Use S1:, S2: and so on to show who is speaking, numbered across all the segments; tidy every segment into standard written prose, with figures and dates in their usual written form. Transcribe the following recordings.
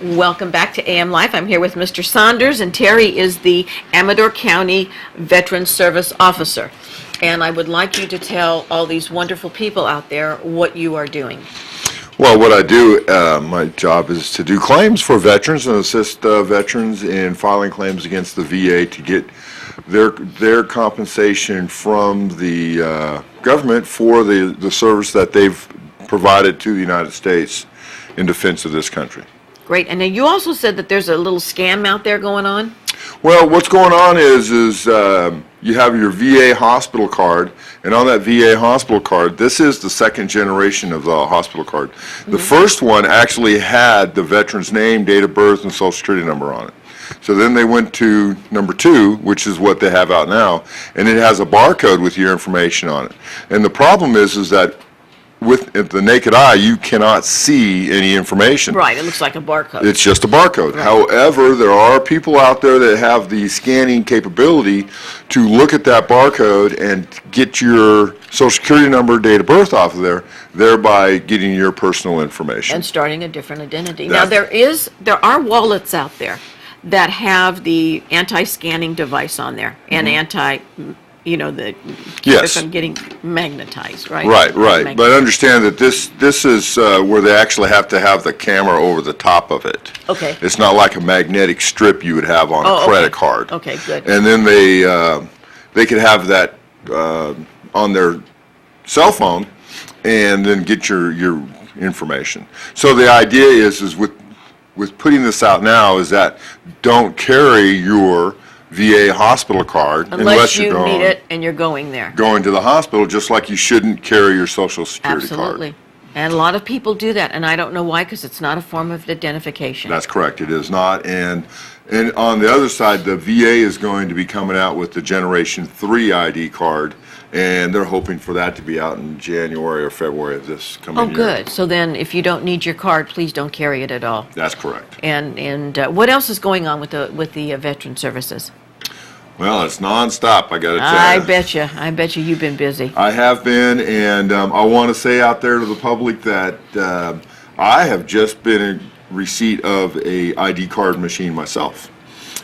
S1: Welcome back to AM Life. I'm here with Mr. Saunders, and Terry is the Amador County Veteran Service Officer. And I would like you to tell all these wonderful people out there what you are doing.
S2: Well, what I do, my job is to do claims for veterans and assist veterans in filing claims against the VA to get their compensation from the government for the service that they've provided to the United States in defense of this country.
S1: Great. And then you also said that there's a little scam out there going on?
S2: Well, what's going on is you have your VA hospital card, and on that VA hospital card, this is the second generation of the hospital card. The first one actually had the veteran's name, date of birth, and social security number on it. So then they went to number 2, which is what they have out now, and it has a barcode with your information on it. And the problem is that with the naked eye, you cannot see any information.
S1: Right, it looks like a barcode.
S2: It's just a barcode.
S1: Right.
S2: However, there are people out there that have the scanning capability to look at that barcode and get your social security number, date of birth off of there, thereby getting your personal information.
S1: And starting a different identity. Now, there are wallets out there that have the anti-scanning device on there and
S2: Yes.
S1: if I'm getting magnetized, right?
S2: Right. But understand that this is where they actually have to have the camera over the top of it.
S1: Okay.
S2: It's not like a magnetic strip you would have on a credit card.
S1: Okay, good.
S2: And then they could have that on their cell phone and then get your information. So the idea is with putting this out now is that don't carry your VA hospital card
S1: Unless you need it and you're going there.
S2: Going to the hospital, just like you shouldn't carry your social security
S1: Absolutely.
S2: card.
S1: And a lot of people do that, and I don't know why, because it's not a form of identification.
S2: That's correct, it is not. And on the other side, the VA is going to be coming out with the Generation 3 ID card, and they're hoping for that to be out in January or February of this coming year.
S1: Oh, good. So then, if you don't need your card, please don't carry it at all.
S2: That's correct.
S1: And what else is going on with the veteran services?
S2: Well, it's nonstop, I got to tell you.
S1: I bet you you've been busy.
S2: I have been, and I want to say out there to the public that I have just been in receipt of a ID card machine myself.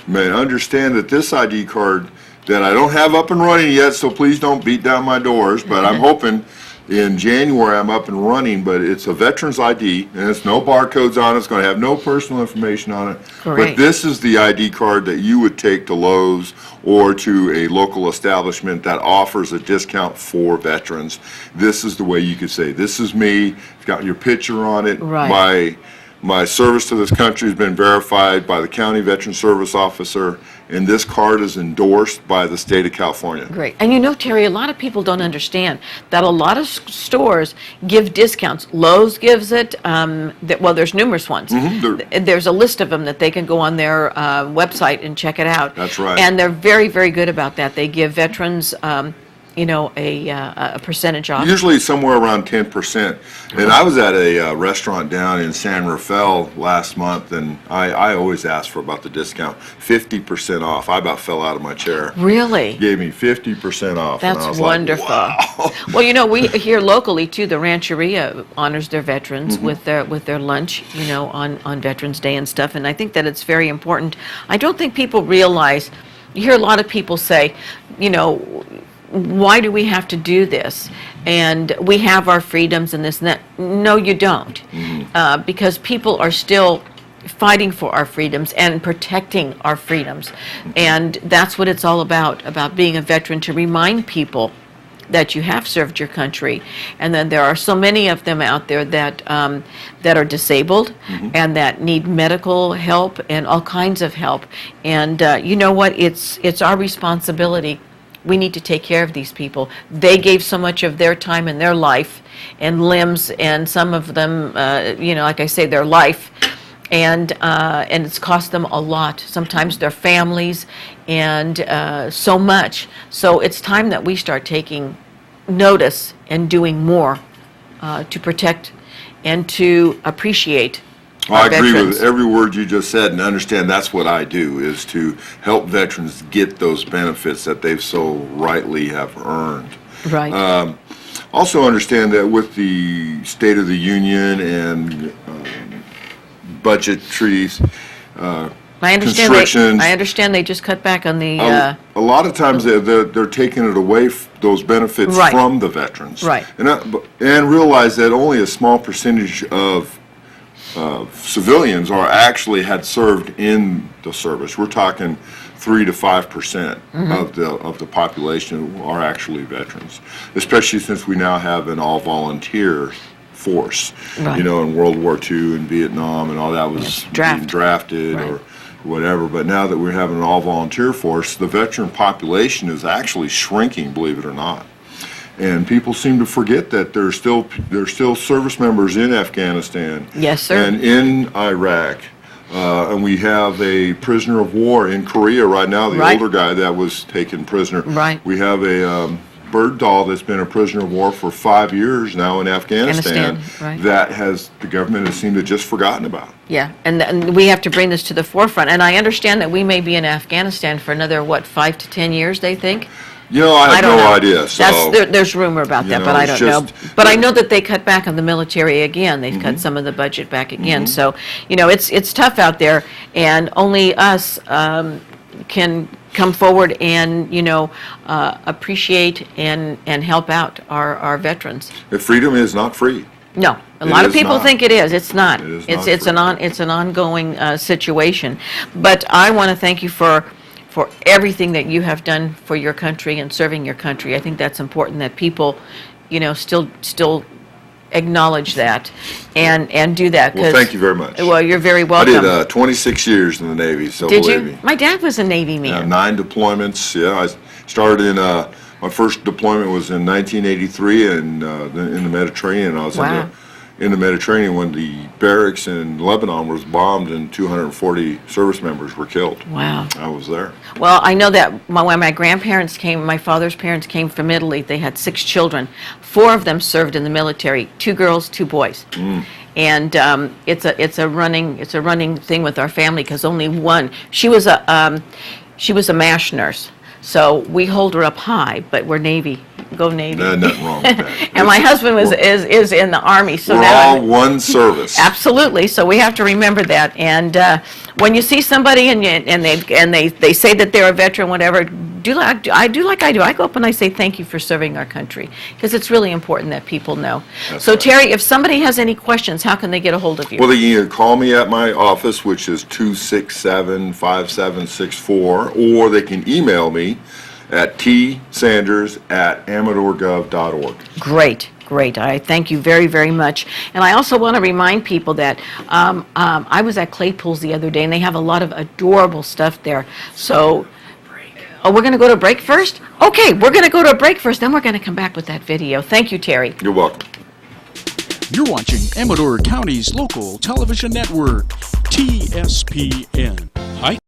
S2: You may understand that this ID card that I don't have up and running yet, so please don't beat down my doors, but I'm hoping in January I'm up and running, but it's a veteran's ID, and it's no barcodes on it, it's going to have no personal information on it.
S1: Great.
S2: But this is the ID card that you would take to Lowe's or to a local establishment that offers a discount for veterans. This is the way you could say, this is me, it's got your picture on it.
S1: Right.
S2: My service to this country has been verified by the County Veteran Service Officer, and this card is endorsed by the state of California.
S1: Great. And you know, Terry, a lot of people don't understand that a lot of stores give discounts. Lowe's gives it. Well, there's numerous ones. There's a list of them that they can go on their website and check it out.
S2: That's right.
S1: And they're very, very good about that. They give veterans a percentage off.
S2: Usually somewhere around 10%. And I was at a restaurant down in San Rafael last month, and I always ask for about the discount. 50% off. I about fell out of my chair.
S1: Really?
S2: Gave me 50% off. and I
S1: That's
S2: was
S1: wonderful.
S2: Like, wow.
S1: Well, you know, we here locally too. The Rancheria honors their veterans with their lunch, on Veterans Day and stuff. And I think that it's very important. I don't think people realize. You hear a lot of people say, why do we have to do this? And we have our freedoms and this and that. No, you don't. Because people are still fighting for our freedoms and protecting our freedoms. And that's what it's all about being a veteran, to remind people that you have served your country. And then there are so many of them out there that are disabled and that need medical help and all kinds of help. And you know what? It's our responsibility. We need to take care of these people. They gave so much of their time and their life and limbs, and some of them, like I say, their life, and it's cost them a lot. Sometimes their families, and so much. So it's time that we start taking notice and doing more to protect and to appreciate.
S2: I agree with every word you just said, and understand that's what I do, is to help veterans get those benefits that they've so rightly have earned.
S1: Right.
S2: Also understand that with the State of the Union and budgetary
S1: I understand.
S2: constrictions.
S1: I understand they just cut back on the.
S2: A lot of times they're taking it away, those benefits
S1: Right.
S2: from the veterans.
S1: Right.
S2: And realize that only a small percentage of civilians are actually had served in the service. We're talking 3 to 5% of the population who are actually veterans, especially since we now have an all-volunteer force.
S1: Right.
S2: You know, in World War II and Vietnam and all that was being drafted
S1: Right.
S2: or whatever. But now that we're having an all-volunteer force, the veteran population is actually shrinking, believe it or not. And people seem to forget that there's still service members in Afghanistan.
S1: Yes, sir.
S2: And in Iraq. And we have a prisoner of war in Korea right now, the
S1: Right.
S2: older guy that was taken prisoner.
S1: Right.
S2: We have a bird doll that's been a prisoner of war for 5 years now in Afghanistan.
S1: Right.
S2: That the government has seemed to just forgotten about.
S1: Yeah, and we have to bring this to the forefront. And I understand that we may be in Afghanistan for another, 5 to 10 years, they think?
S2: You know, I have
S1: don't
S2: no
S1: know.
S2: idea, so.
S1: There's rumor about
S2: You
S1: that,
S2: know,
S1: but I
S2: it's
S1: don't know.
S2: just-
S1: But I know that they cut back on the military again. They've cut some of the budget back again. So, it's tough out there, and only us can come forward and, appreciate and help out our veterans.
S2: If freedom is not free.
S1: No, a
S2: It
S1: lot of
S2: is
S1: people
S2: not.
S1: think it is. It's not.
S2: It is
S1: It's
S2: not
S1: it's an ongoing situation. But I want to thank you for everything that you have done for your country and serving your country. I think that's important that people, still acknowledge that and do that.
S2: Well, thank you very much.
S1: Well, you're very
S2: I
S1: welcome.
S2: did 26 years in the Navy, so
S1: Did
S2: believe
S1: you?
S2: me.
S1: My dad was a Navy man.
S2: 9 deployments, yeah. I started in, my first deployment was in 1983 and in the Mediterranean. I was
S1: Wow.
S2: in the Mediterranean when the barracks in Lebanon was bombed and 240 service members were killed.
S1: Wow.
S2: I was there.
S1: Well, I know that when my grandparents came, my father's parents came from Italy, they had 6 children. 4 of them served in the military, 2 girls, 2 boys. And it's a running thing with our family because only one. She was a MASH nurse, so we hold her up high. But we're Navy. Go Navy.
S2: Nothing wrong with that.
S1: And my husband is in the Army, so
S2: We're
S1: now
S2: all one service.
S1: absolutely. So we have to remember that. And when you see somebody and they say that they're a veteran, whatever, I do. I go up and I say thank you for serving our country because it's really important that people know.
S2: That's
S1: So
S2: right.
S1: Terry, if somebody has any questions, how can they get a hold of you?
S2: Well, they can either call me at my office, which is 267-5764, or they can email me at tsanders@amadorgov.org.
S1: Great. I thank you very, very much. And I also want to remind people that I was at Claypool's the other day, and they have a lot of adorable stuff there. So, we're going to go to break first? Okay, we're going to go to a break first, then we're going to come back with that video. Thank you, Terry.
S2: You're welcome.
S3: You're watching Amador County's local television network, TSPN.